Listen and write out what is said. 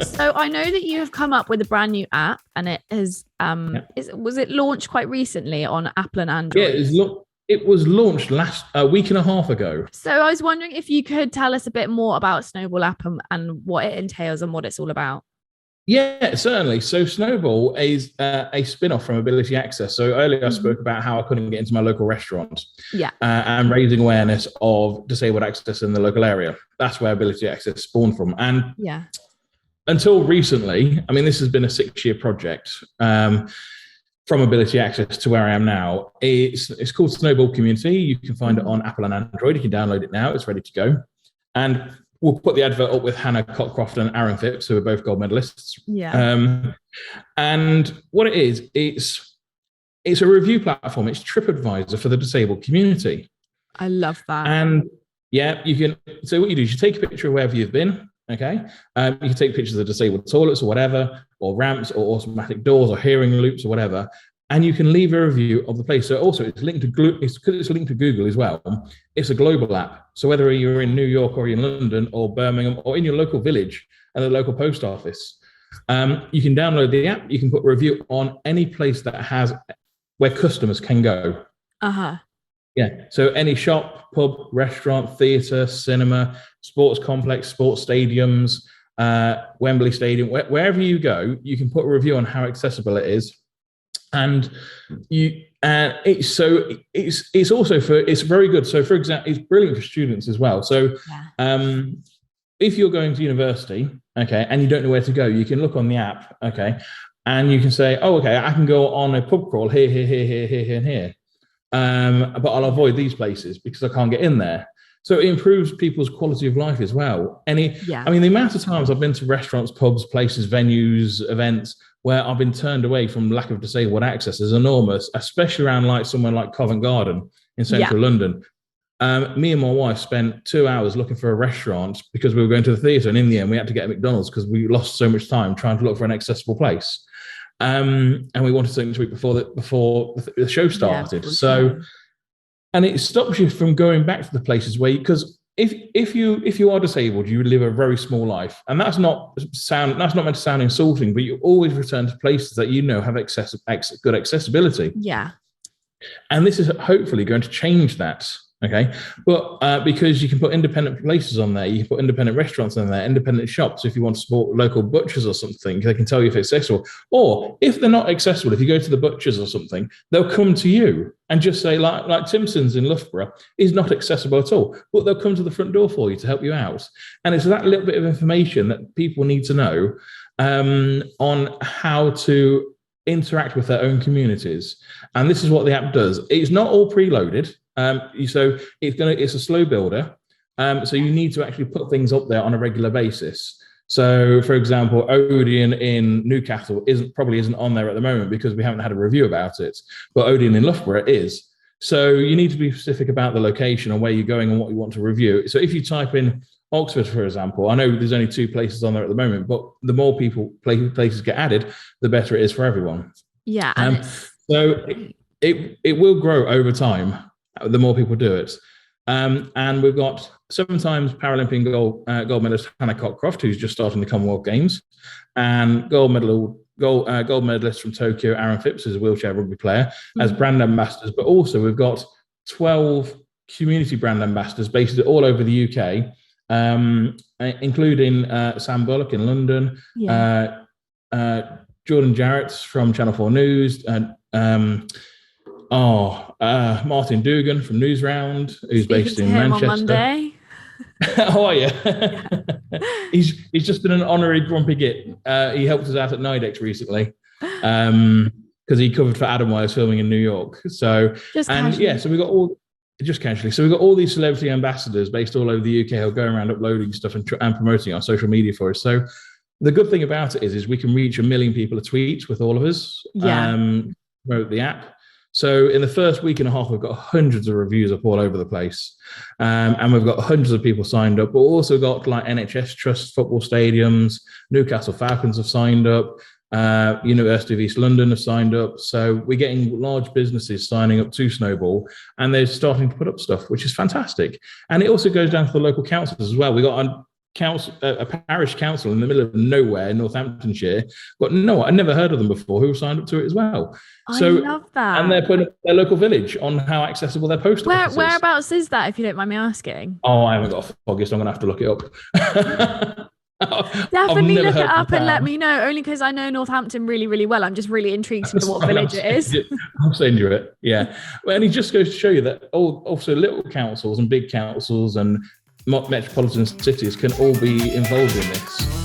So I know that you have come up with a brand new app, and it is Yeah. was it launched quite recently on Apple and Yeah, Android? it was launched last a week and a half ago. So I was wondering if you could tell us a bit more about Snowball app and what it entails and what it's all about. Yeah, certainly. So Snowball is a spin-off from Ability Access. So earlier I Mhm. spoke about how I couldn't get into my local restaurant Yeah. and raising awareness of disabled access in the local area. That's where Ability Access spawned from. And Yeah. until recently, I mean, this has been a 6-year project from Ability Access to where I am now. It's called Snowball Community. You can find it Mhm. on Apple and Android. You can download it now. It's ready to go. And we'll put the advert up with Hannah Cockcroft and Aaron Phipps, who are both gold medalists. Yeah. And what it is, it's a review platform. It's TripAdvisor for the disabled community. I love that. And yeah, you can. So what you do is you take a picture of wherever you've been. Okay, you can take pictures of disabled toilets or whatever, or ramps, or automatic doors, or hearing loops, or whatever, and you can leave a review of the place. So also, it's linked to it's linked to Google as well. It's a global app, so whether you're in New York or in London or Birmingham or in your local village and the local post office, you can download the app. You can put a review on any place that has where customers can go. Uh-huh. Yeah. So any shop, pub, restaurant, theatre, cinema, sports complex, sports stadiums, Wembley Stadium, wherever you go, you can put a review on how accessible it is. And it's also it's very good. So for example, it's brilliant for students as well. So Yeah. if you're going to university, okay, and you don't know where to go, you can look on the app, okay, and you can say, oh, okay, I can go on a pub crawl here, here, here, here, here, here, and here. But I'll avoid these places because I can't get in there. So it improves people's quality of life as well. I Yeah. mean, the amount of times I've been to restaurants, pubs, places, venues, events where I've been turned away from lack of disabled access is enormous, especially around like somewhere like Covent Garden in Yeah. central London. Me and my wife spent 2 hours looking for a restaurant because we were going to the theatre, and in the end, we had to get a McDonald's because we lost so much time trying to look for an accessible place. And we wanted something to eat before the show Yeah. started. So, and it stops you from going back to the places where, because if you are disabled, you live a very small life, and that's not meant to sound insulting, but you always return to places that you know have good accessibility. Yeah. And this is hopefully going to change that. Okay. But because you can put independent places on there, you can put independent restaurants on there, independent shops. If you want to support local butchers or something, they can tell you if it's accessible. Or if they're not accessible, if you go to the butchers or something, they'll come to you and just say, like Timson's in Loughborough is not accessible at all, but they'll come to the front door for you to help you out. And it's that little bit of information that people need to know on how to interact with their own communities. And this is what the app does. It's not all preloaded. So it's a slow builder. So you need to actually put things up there on a regular basis. So, for example, Odeon in Newcastle probably isn't on there at the moment because we haven't had a review about it. But Odeon in Loughborough is. So you need to be specific about the location and where you're going and what you want to review. So if you type in Oxford, for example, I know there's only 2 places on there at the moment, but the more places get added, the better it is for everyone. Yeah. So it will grow over time the more people do it. And we've got 7 times Paralympian gold medalist Hannah Cockcroft, who's just starting the Commonwealth Games, and gold medalist from Tokyo, Aaron Phipps, who's a wheelchair rugby player, as brand ambassadors. But also we've got 12 community brand ambassadors based all over the UK, including Sam Bullock in London, Jordan Jarrett from Channel 4 News, and Martin Dugan from Newsround, who's based in Manchester. On Monday. Oh yeah, he's just been an honorary grumpy git. He helped us out at NIDEX recently because he covered for Adam while I was filming in New York. So so we got all just casually. So we've got all these celebrity ambassadors based all over the UK who are going around uploading stuff and promoting our social media for us. So the good thing about it is we can reach 1 million people a tweet with all of us. Promote the app. So in the first week and a half, we've got hundreds of reviews up all over the place. And we've got hundreds of people signed up, but also got like NHS Trust football stadiums, Newcastle Falcons have signed up, University of East London have signed up. So we're getting large businesses signing up to Snowball, and they're starting to put up stuff, which is fantastic. And it also goes down to the local councils as well. We got a parish council in the middle of nowhere in Northamptonshire. But no, I'd never heard of them before, who signed up to it as well. I love that. And they're putting up their local village on how accessible their post office is. Whereabouts is that, if you don't mind me asking? Oh, I haven't got a foggiest. I'm going to have to look it up. Definitely look it up and let me know, only because I know Northampton really, really well. I'm just really intrigued to know what village it is. I'll send you it. Yeah. Well, and it just goes to show you that also little councils and big councils and metropolitan cities can all be involved in this.